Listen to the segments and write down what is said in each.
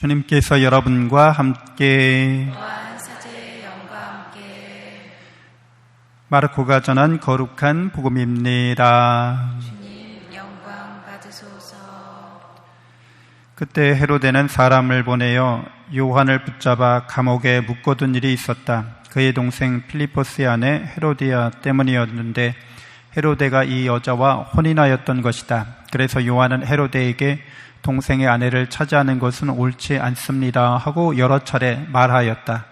주님께서 여러분과 함께 사제의 영과 함께 마르코가 전한 거룩한 복음입니다. 주님 영광 받으소서. 그때 헤로데는 사람을 보내어 요한을 붙잡아 감옥에 묶어둔 일이 있었다. 그의 동생 필리포스의 아내 헤로디아 때문이었는데 헤로데가 이 여자와 혼인하였던 것이다. 그래서 요한은 헤로데에게 동생의 아내를 차지하는 것은 옳지 않습니다 하고 여러 차례 말하였다.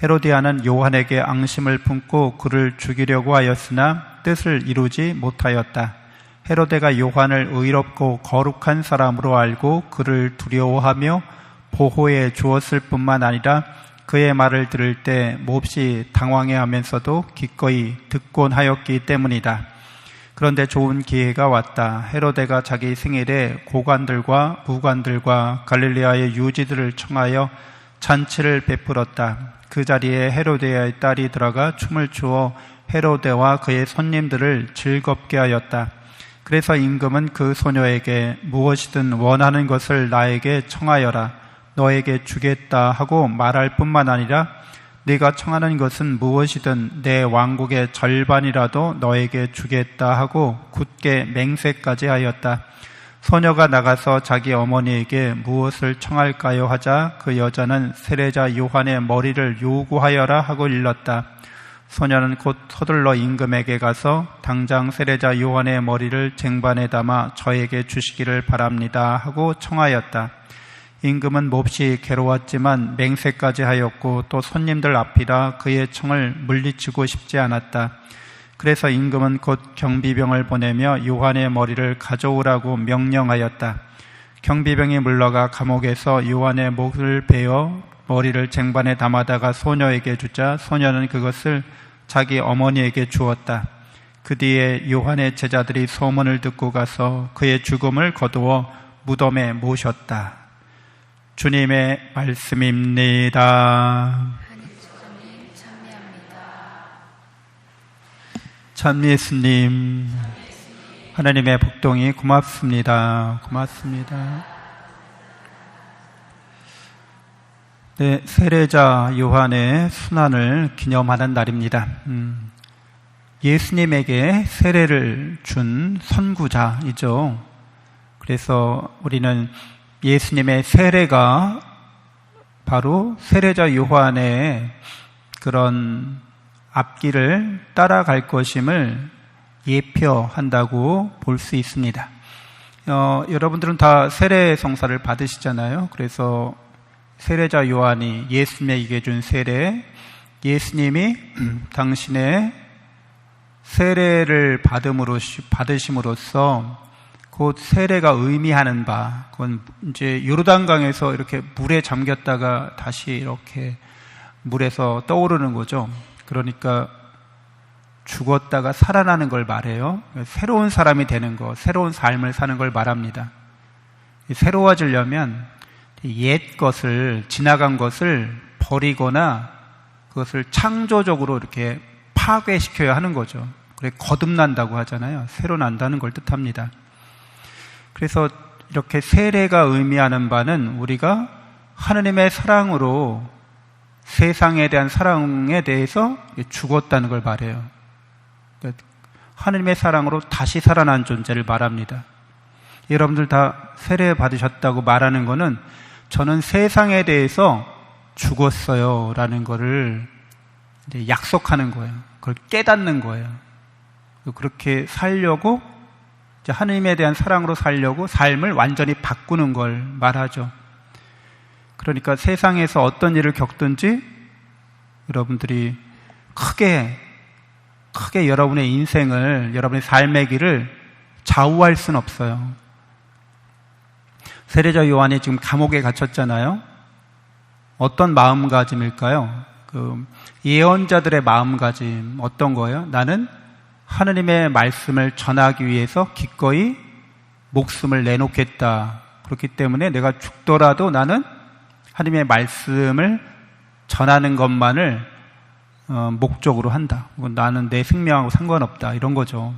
헤로디아는 요한에게 앙심을 품고 그를 죽이려고 하였으나 뜻을 이루지 못하였다. 헤로데가 요한을 의롭고 거룩한 사람으로 알고 그를 두려워하며 보호해 주었을 뿐만 아니라 그의 말을 들을 때 몹시 당황해하면서도 기꺼이 듣곤 하였기 때문이다. 그런데 좋은 기회가 왔다. 헤로데가 자기 생일에 고관들과 부관들과 갈릴레아의 유지들을 청하여 잔치를 베풀었다. 그 자리에 헤로데의 딸이 들어가 춤을 추어 헤로데와 그의 손님들을 즐겁게 하였다. 그래서 임금은 그 소녀에게 무엇이든 원하는 것을 나에게 청하여라. 너에게 주겠다 하고 말할 뿐만 아니라 네가 청하는 것은 무엇이든 내 왕국의 절반이라도 너에게 주겠다 하고 굳게 맹세까지 하였다. 소녀가 나가서 자기 어머니에게 무엇을 청할까요 하자 그 여자는 세례자 요한의 머리를 요구하여라 하고 일렀다. 소녀는 곧 서둘러 임금에게 가서 당장 세례자 요한의 머리를 쟁반에 담아 저에게 주시기를 바랍니다 하고 청하였다. 임금은 몹시 괴로웠지만 맹세까지 하였고 또 손님들 앞이라 그의 청을 물리치고 싶지 않았다. 그래서 임금은 곧 경비병을 보내며 요한의 머리를 가져오라고 명령하였다. 경비병이 물러가 감옥에서 요한의 목을 베어 머리를 쟁반에 담아다가 소녀에게 주자 소녀는 그것을 자기 어머니에게 주었다. 그 뒤에 요한의 제자들이 소문을 듣고 가서 그의 죽음을 거두어 무덤에 모셨다. 주님의 말씀입니다. 하나님 찬미합니다. 참 예수님, 하나님의 복동이 고맙습니다. 고맙습니다. 네, 세례자 요한의 순환을 기념하는 날입니다. 예수님에게 세례를 준 선구자이죠. 그래서 우리는 예수님의 세례가 바로 세례자 요한의 그런 앞길을 따라갈 것임을 예표한다고 볼 수 있습니다. 여러분들은 다 세례 성사를 받으시잖아요. 그래서 세례자 요한이 예수님에게 준 세례, 예수님이 당신의 세례를 받으심으로써 곧 세례가 의미하는 바, 그건 이제 요르단강에서 이렇게 물에 잠겼다가 다시 이렇게 물에서 떠오르는 거죠. 그러니까 죽었다가 살아나는 걸 말해요. 새로운 사람이 되는 거, 새로운 삶을 사는 걸 말합니다. 새로워지려면 옛 것을, 지나간 것을 버리거나 그것을 창조적으로 이렇게 파괴시켜야 하는 거죠. 그래 거듭난다고 하잖아요. 새로 난다는 걸 뜻합니다. 그래서 이렇게 세례가 의미하는 바는 우리가 하느님의 사랑으로 세상에 대한 사랑에 대해서 죽었다는 걸 말해요. 하느님의 사랑으로 다시 살아난 존재를 말합니다. 여러분들 다 세례 받으셨다고 말하는 거는 저는 세상에 대해서 죽었어요 라는 거를 이제 약속하는 거예요. 그걸 깨닫는 거예요. 그렇게 살려고 하느님에 대한 사랑으로 살려고 삶을 완전히 바꾸는 걸 말하죠. 그러니까 세상에서 어떤 일을 겪든지 여러분들이 크게 여러분의 인생을, 여러분의 삶의 길을 좌우할 수는 없어요. 세례자 요한이 지금 감옥에 갇혔잖아요. 어떤 마음가짐일까요? 예언자들의 마음가짐 어떤 거예요? 나는 하느님의 말씀을 전하기 위해서 기꺼이 목숨을 내놓겠다. 그렇기 때문에 내가 죽더라도 나는 하느님의 말씀을 전하는 것만을 목적으로 한다. 나는 내 생명하고 상관없다. 이런 거죠.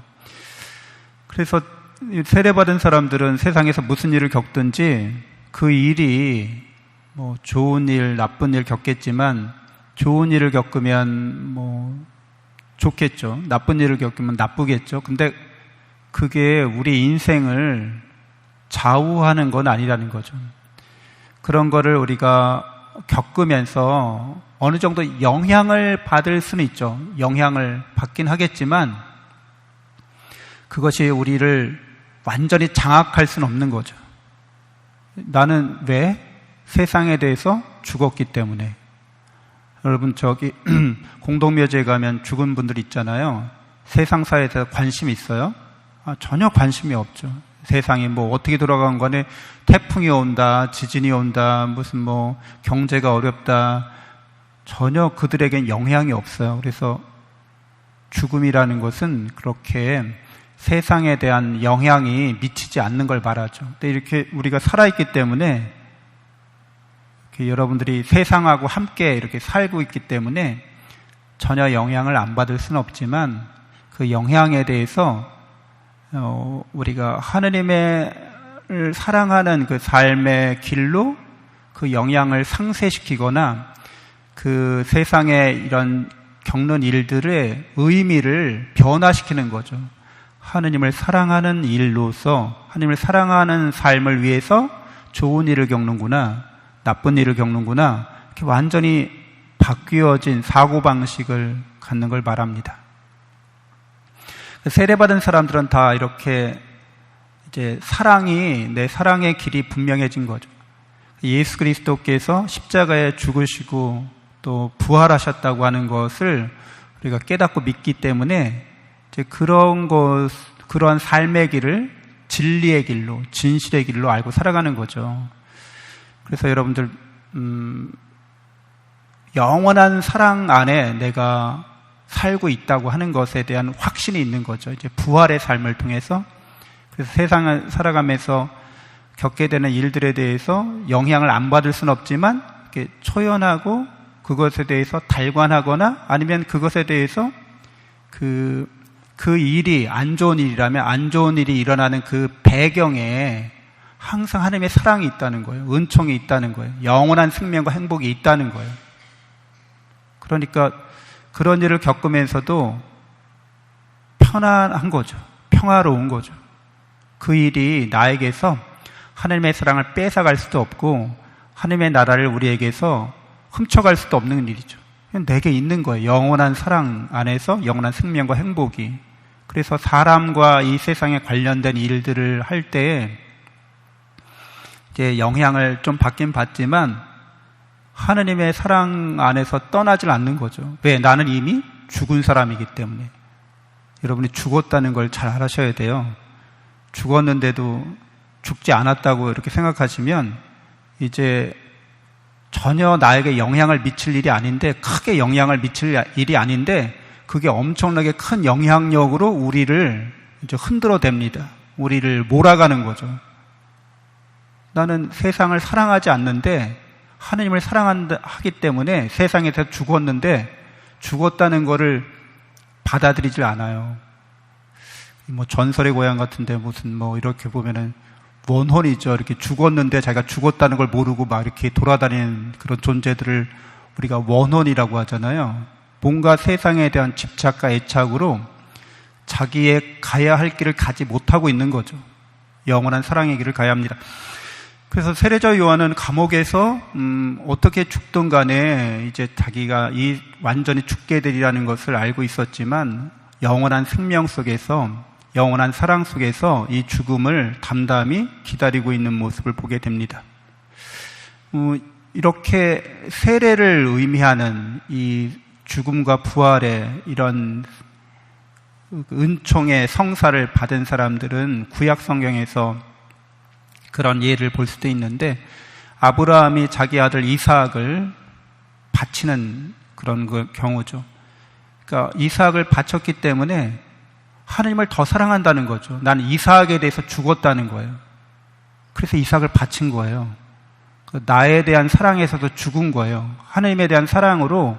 그래서 세례받은 사람들은 세상에서 무슨 일을 겪든지 그 일이 뭐 좋은 일, 나쁜 일 겪겠지만 좋은 일을 겪으면 뭐 좋겠죠. 나쁜 일을 겪으면 나쁘겠죠. 근데 그게 우리 인생을 좌우하는 건 아니라는 거죠. 그런 거를 우리가 겪으면서 어느 정도 영향을 받을 수는 있죠. 영향을 받긴 하겠지만 그것이 우리를 완전히 장악할 수는 없는 거죠. 나는 왜? 세상에 대해서 죽었기 때문에. 여러분 저기 공동묘지에 가면 죽은 분들 있잖아요. 세상사에 대해서 관심이 있어요? 전혀 관심이 없죠. 세상이 뭐 어떻게 돌아간 거네. 태풍이 온다, 지진이 온다, 무슨 뭐 경제가 어렵다. 전혀 그들에겐 영향이 없어요. 그래서 죽음이라는 것은 그렇게 세상에 대한 영향이 미치지 않는 걸 말하죠. 근데 이렇게 우리가 살아있기 때문에 여러분들이 세상하고 함께 이렇게 살고 있기 때문에 전혀 영향을 안 받을 수는 없지만 그 영향에 대해서 우리가 하느님을 사랑하는 그 삶의 길로 그 영향을 상쇄시키거나 그 세상에 이런 겪는 일들의 의미를 변화시키는 거죠. 하느님을 사랑하는 일로서 하느님을 사랑하는 삶을 위해서 좋은 일을 겪는구나, 나쁜 일을 겪는구나, 이렇게 완전히 바뀌어진 사고방식을 갖는 걸 말합니다. 세례받은 사람들은 다 이렇게 이제 내 사랑의 길이 분명해진 거죠. 예수 그리스도께서 십자가에 죽으시고 또 부활하셨다고 하는 것을 우리가 깨닫고 믿기 때문에 이제 그러한 삶의 길을 진리의 길로, 진실의 길로 알고 살아가는 거죠. 그래서 여러분들, 영원한 사랑 안에 내가 살고 있다고 하는 것에 대한 확신이 있는 거죠. 이제 부활의 삶을 통해서. 그래서 세상을 살아가면서 겪게 되는 일들에 대해서 영향을 안 받을 수는 없지만, 이렇게 초연하고 그것에 대해서 달관하거나 아니면 그것에 대해서 그 일이 안 좋은 일이라면 안 좋은 일이 일어나는 그 배경에 항상 하나님의 사랑이 있다는 거예요. 은총이 있다는 거예요. 영원한 생명과 행복이 있다는 거예요. 그러니까 그런 일을 겪으면서도 편안한 거죠. 평화로운 거죠. 그 일이 나에게서 하나님의 사랑을 뺏어갈 수도 없고 하나님의 나라를 우리에게서 훔쳐갈 수도 없는 일이죠. 내게 있는 거예요. 영원한 사랑 안에서 영원한 생명과 행복이. 그래서 사람과 이 세상에 관련된 일들을 할 때 이제 영향을 좀 받긴 받지만 하느님의 사랑 안에서 떠나질 않는 거죠. 왜? 나는 이미 죽은 사람이기 때문에. 여러분이 죽었다는 걸 잘 알아셔야 돼요. 죽었는데도 죽지 않았다고 이렇게 생각하시면 이제 전혀 나에게 영향을 미칠 일이 아닌데, 크게 영향을 미칠 일이 아닌데 그게 엄청나게 큰 영향력으로 우리를 이제 흔들어댑니다. 우리를 몰아가는 거죠. 나는 세상을 사랑하지 않는데 하느님을 사랑하기 때문에 세상에서 죽었는데 죽었다는 거를 받아들이질 않아요. 뭐 전설의 고향 같은데 무슨 뭐 이렇게 보면은 원혼이죠. 이렇게 죽었는데 자기가 죽었다는 걸 모르고 막 이렇게 돌아다니는 그런 존재들을 우리가 원혼이라고 하잖아요. 뭔가 세상에 대한 집착과 애착으로 자기의 가야 할 길을 가지 못하고 있는 거죠. 영원한 사랑의 길을 가야 합니다. 그래서 세례자 요한은 감옥에서 어떻게 죽든 간에 이제 자기가 완전히 죽게 되리라는 것을 알고 있었지만 영원한 생명 속에서, 영원한 사랑 속에서 이 죽음을 담담히 기다리고 있는 모습을 보게 됩니다. 이렇게 세례를 의미하는 이 죽음과 부활의 이런 은총의 성사를 받은 사람들은 구약 성경에서 그런 예를 볼 수도 있는데, 아브라함이 자기 아들 이삭을 바치는 그런 경우죠. 그러니까 이삭을 바쳤기 때문에 하나님을 더 사랑한다는 거죠. 나는 이삭에 대해서 죽었다는 거예요. 그래서 이삭을 바친 거예요. 나에 대한 사랑에서도 죽은 거예요. 하나님에 대한 사랑으로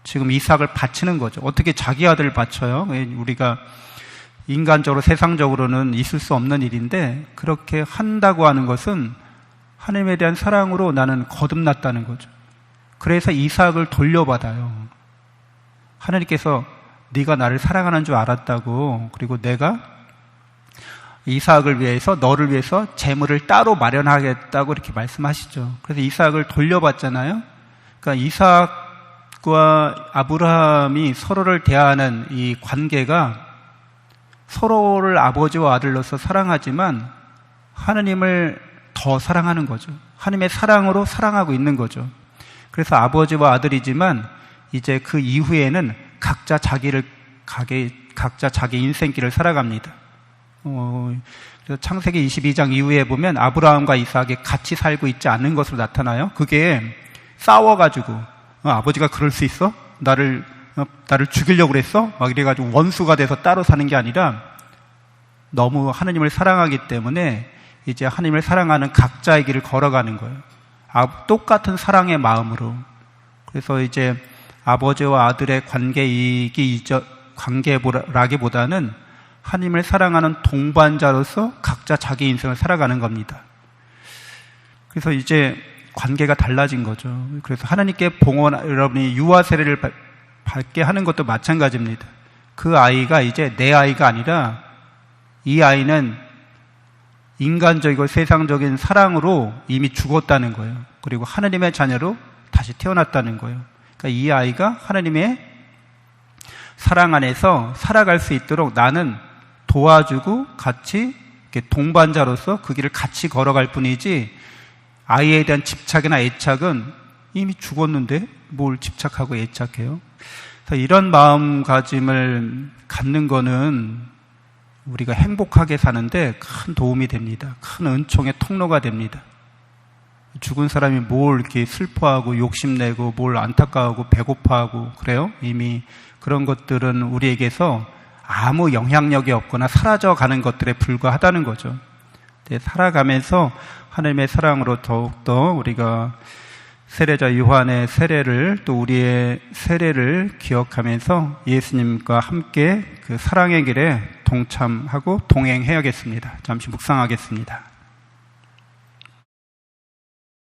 지금 이삭을 바치는 거죠. 어떻게 자기 아들을 바쳐요? 우리가 인간적으로, 세상적으로는 있을 수 없는 일인데 그렇게 한다고 하는 것은 하나님에 대한 사랑으로 나는 거듭났다는 거죠. 그래서 이삭을 돌려받아요. 하나님께서 네가 나를 사랑하는 줄 알았다고, 그리고 내가 이삭을 위해서, 너를 위해서 재물을 따로 마련하겠다고 이렇게 말씀하시죠. 그래서 이삭을 돌려받잖아요. 그러니까 이삭과 아브라함이 서로를 대하는 이 관계가 서로를 아버지와 아들로서 사랑하지만 하나님을 더 사랑하는 거죠. 하나님의 사랑으로 사랑하고 있는 거죠. 그래서 아버지와 아들이지만 이제 그 이후에는 각자 자기 인생길을 살아갑니다. 그래서 창세기 22장 이후에 보면 아브라함과 이삭이 같이 살고 있지 않는 것으로 나타나요. 그게 싸워가지고 아버지가 그럴 수 있어? 나를 죽이려고 그랬어? 막 이래가지고 원수가 돼서 따로 사는 게 아니라 너무 하나님을 사랑하기 때문에 이제 하나님을 사랑하는 각자의 길을 걸어가는 거예요. 똑같은 사랑의 마음으로. 그래서 이제 아버지와 아들의 관계라기보다는 하나님을 사랑하는 동반자로서 각자 자기 인생을 살아가는 겁니다. 그래서 이제 관계가 달라진 거죠. 그래서 하나님께 여러분이 유아 세례를 받게 하는 것도 마찬가지입니다. 그 아이가 이제 내 아이가 아니라 이 아이는 인간적이고 세상적인 사랑으로 이미 죽었다는 거예요. 그리고 하나님의 자녀로 다시 태어났다는 거예요. 그러니까 이 아이가 하나님의 사랑 안에서 살아갈 수 있도록 나는 도와주고 같이 이렇게 동반자로서 그 길을 같이 걸어갈 뿐이지, 아이에 대한 집착이나 애착은 이미 죽었는데 뭘 집착하고 애착해요. 그래서 이런 마음가짐을 갖는 거는 우리가 행복하게 사는데 큰 도움이 됩니다. 큰 은총의 통로가 됩니다. 죽은 사람이 뭘 이렇게 슬퍼하고 욕심내고 뭘 안타까워하고 배고파하고 그래요? 이미 그런 것들은 우리에게서 아무 영향력이 없거나 사라져가는 것들에 불과하다는 거죠. 살아가면서 하나님의 사랑으로 더욱더 우리가 세례자 요한의 세례를, 또 우리의 세례를 기억하면서 예수님과 함께 그 사랑의 길에 동참하고 동행해야겠습니다. 잠시 묵상하겠습니다.